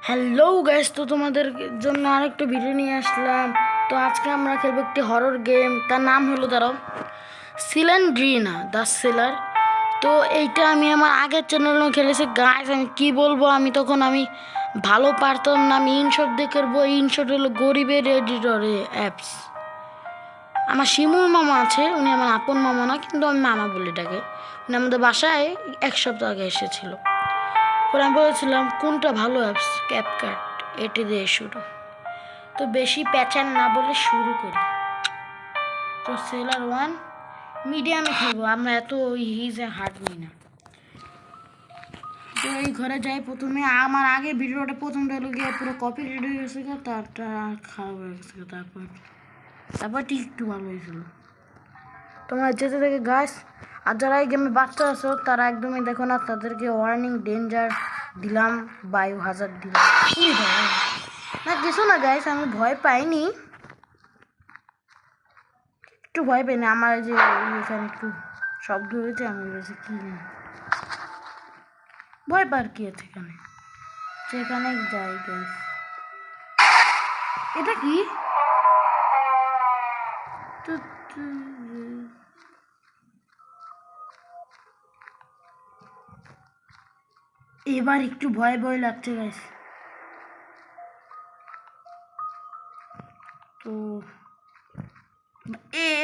Hello guys, তো তোমাদের জন্য আরেকটা ভিডিও নিয়ে আসলাম। তো আজকে আমরা খেলবো একটি হরর গেম, তার নাম হলো দাঁড়াও সিলেন্ড্রিনা দ্য সেলার। তো এইটা আমি আমার আগের চ্যানেলেও খেলেছি গাইস। আমি কি বলবো, আমি ভালো পারতাম না। আমি ইনশট দিয়ে করবো। ইনশট হলো গরিবের এডিটরে অ্যাপস। আমার শিমুল মামা আছে, উনি আমার আপন মামা না, কিন্তু আমি মামা বলি এটাকে। উনি আমাদের বাসায় এক সপ্তাহ আগে এসেছিল। পরে আমি বলেছিলাম কোনটা ভালো অ্যাপস, ক্যাপকাট, এটি দিয়ে শুরু। তো বেশি প্যাচান না বলে শুরু করি। তো সেলার ওয়ান মিডিয়ামে খেলবো আমরা, এত হিজ হার্ড নিই না। তো এই ঘরে যাই প্রথমে। আমার আগে ভিডিওটা প্রথমটা হলো গিয়ে পুরো কপি রেডি হয়ে গেছে, তারটা খারাপ হয়ে গেছে। তারপর ঠিক একটু ভালো হয়েছিল। তোমরা যেতে থেকে গাছ। আর যারা এই গেমে বাচ্চা আছো তারা একদমই দেখো না, তাদেরকে ওয়ার্নিং ডেঞ্জার দিলাম, বায়ু হাজার দিলাম। না কিছু না গাইস, আমি ভয় পাইনি, একটু ভয় পাইনি। আমার যে এখানে একটু শব্দ হয়েছে, আমি বলেছি কি ভয় পার কি আছে এখানে, সেখানে যাই গাইস। এটা কি? এবার একটু ভয় ভয় লাগছে গাইস। তো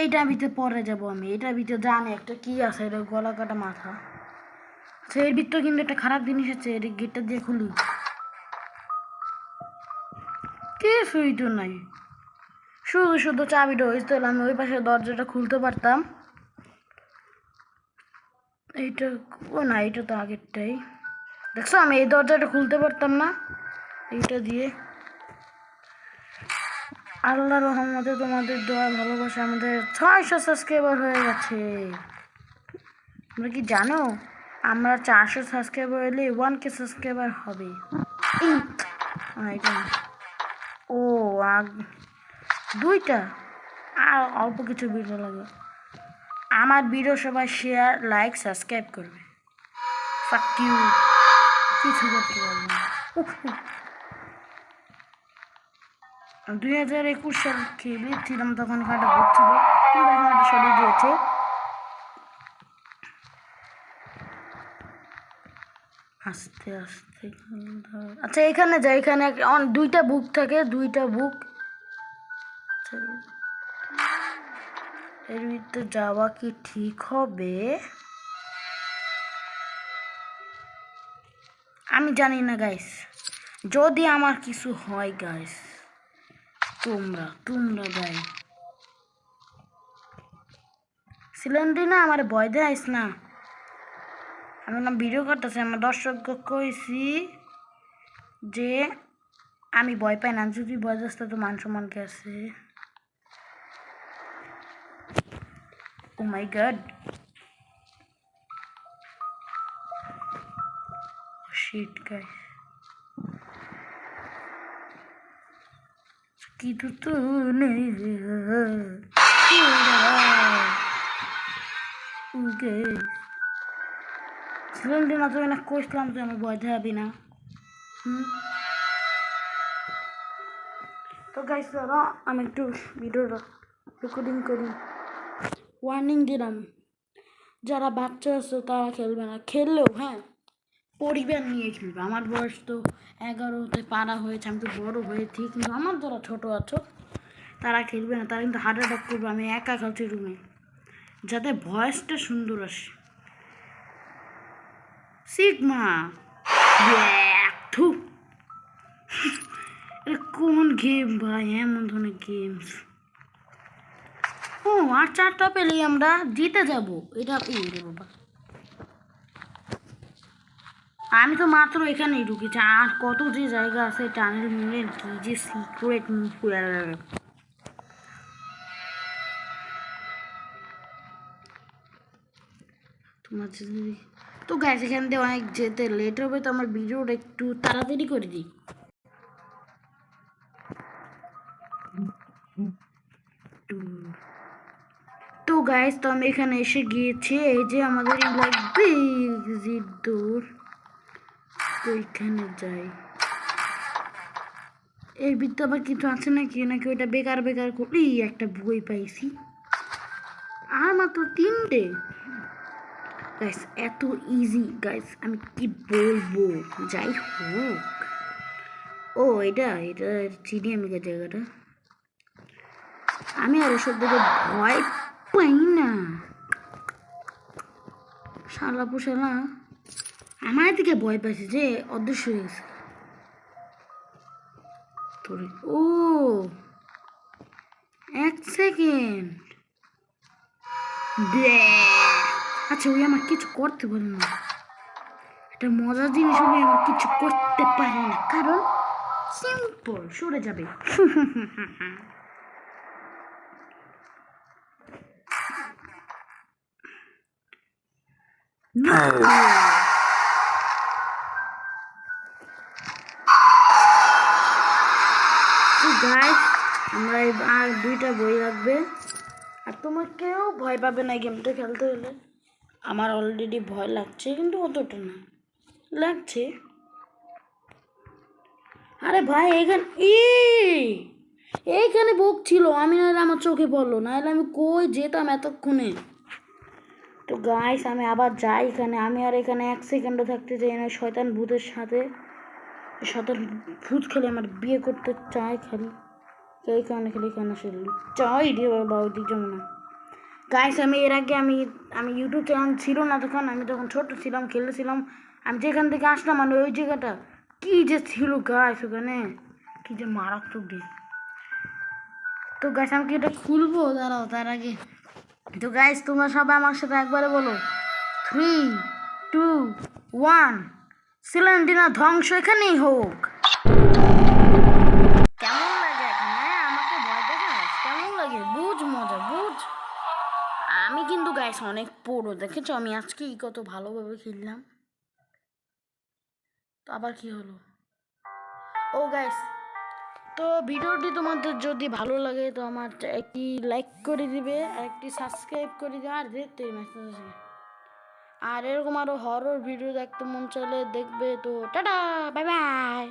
এইটার ভিতরে পরে যাবো আমি। এটার ভিতরে জানি একটা কি আছে, এটা গলা কাটা মাথা। এর ভিতরে কিন্তু একটা খারাপ জিনিস আছে, এর গেটটা দিয়ে খুলি, কিছুই তো নাই, শুধু শুধু চাবিটা হয়েছে। তাহলে আমি ওই পাশে দরজাটা খুলতে পারতাম। এইটা ও না, এইটা তো আগেরটাই। দেখছো আমি এই দরজাটা খুলতে পারতাম না এইটা দিয়ে। আল্লাহ রহমতে তোমাদের দোয়া ভালোবাসা আমাদের 600 সাবস্ক্রাইবার হয়ে গেছে। তোমরা কি জানো আমরা 400 সাবস্ক্রাইবার হলে 1K সাবস্ক্রাইবার হবে। ও দুইটা আর অল্প কিছু ভিডিও লাগে। আমার ভিডিও সবাই শেয়ার, লাইক, সাবস্ক্রাইব করবে। ফাক ইউ, কিছু করতে পারবো না। 2021 সাল খেলেছিলাম, তখন কাটা ঘুরছিল, কিন্তু এখন এটা সরিয়ে দিয়েছে। আস্তে আস্তে আচ্ছা এখানে যাই। এখানে দুইটা বুক থাকে, দুইটা বুক। এর ভিতরে যাওয়া কি ঠিক হবে আমি জানি না গাইস। যদি আমার কিছু হয় গাইস, তোমরা গাই সিলিন্ডার না আমার ভয় দেয় না। আমি না ভিডিও করতেছি, আমার দর্শককে কইছি যে আমি ভয় পাই না। যদি ভয় আসতে তো মান সম্মান কে আছে। ও মাই গড, শিট গাইস, কি তো নেই সিলিন্ডার না। তো না কইছিলাম যে আমি ভয় দেখাবি না। তো গাইস দাঁড়া, আমি একটু ভিডিওটা রেকর্ডিং করি। ওয়ার্নিং দিলাম, যারা বাচ্চা আছে তারা খেলবে না। খেললেও হ্যাঁ পরিবার নিয়ে খেলবে। আমার বয়স তো 11তে পারা হয়েছে, আমি তো বড় হয়েছি, কিন্তু আমার যারা ছোটো আছো তারা খেলবে না। তারা কিন্তু হার্ট অ্যাটাক করবে। আমি একা খেলছি রুমে, যাতে ভয়েসটা সুন্দর আসে। সিগমা কোন গেম ভাই, এমন ধরনের গেমস। ও আর 4টা পেলেই আমরা জিতে যাব। এটা রে বাবা, আমি তো মাত্র এখানেই ঢুকেছি। আর কত যে জায়গা আছে, টানেল মুনেল, কি যে সিক্রেট। তোমার তো গ্যাস এখান দিয়ে অনেক যেতে লেট হবে, তো আমার ভিডিওটা একটু তাড়াতাড়ি করে দিই। তো গাইস, তো আমি এখানে এসে গিয়েছি। এই যে আমাদের লাগবে দূর, তো এখানে যাই। এর ভিতরে আবার কিছু আছে নাকি, নাকি ওইটা বেকার বেকার করি। একটা বই পাইছি আর মাত্র 3টে। গাইস এত ইজি গাইস, আমি কি বলবো। যাই হোক, ও এটা এটা চিনি আমি জায়গাটা। আমি আর এসব দেখে ভয় পাই না। শালা পোশালা আমার দিকে ভয় পাইছে যে অদৃশ্য হয়ে গেছে। ও 1 সেকেন্ড। আচ্ছা ওই আমার কিছু করতে পারে না। একটা মজার জিনিস হলে আমার কিছু করতে পারে না, কারণ সিম্পল সরে যাবে। গাইস আমরা আর 2টা বই লাগবে। আর তোমার কেউ ভয় পাবে না গেমটা খেলতে হলে। আমার অলরেডি ভয় লাগছে, কিন্তু অতটা না লাগছে। আরে ভাই এখানে এইখানে বুক ছিল, আমি নাহলে আমার চোখে পড়লো, নাহলে আমি কই যেতাম এতক্ষণে। তো গাইস আমি আবার যাই এখানে। আমি আর এখানে 1 সেকেন্ডও থাকতে চাই না শয়তান ভূতের সাথে। শয়তান ভূত খেলে আমার বিয়ে করতে চায় খালি, এই কারণে খালি এখানে আসলে চাই রে বাবা, ওইদিক যেমন না। গাইস আমি এর আগে আমি আমি ইউটিউব চ্যানেল ছিল না তখন, আমি তখন ছোট ছিলাম, খেলেছিলাম। আমি যেখান থেকে আসলাম মানে ওই জায়গাটা কি যে ছিল গাইস, ওখানে কি যে মারাত্মক দিন। তো গাইস আমি কি এটা খুলবো, দাঁড়াও তার আগে। তো গাইস তোমরা সবাই আমার সাথে একবারে বলো 3, 2, 1। সিলিন্ডার ধ্বংস এখানেই হোক। কেমন লাগে এখন? হ্যাঁ আমাকে ভয় দেখাস কেমন লাগে? বুঝ মজা বুঝ। আমি কিন্তু গাইস অনেক পুরো, দেখেছো আমি আজকে কত ভালোভাবে খেললাম। তো আবার কি হলো? ও গাইস, তো ভিডিওটি তোমাদের যদি ভালো লাগে তো আমার একটি লাইক করে দিবে, আর একটি সাবস্ক্রাইব করে দিবে, আর দেখতে মেসেজ আসবে। আর এরকম আরো হরর ভিডিও দেখতে মন চাইলে দেখবে। তো টাটা, বাই বাই।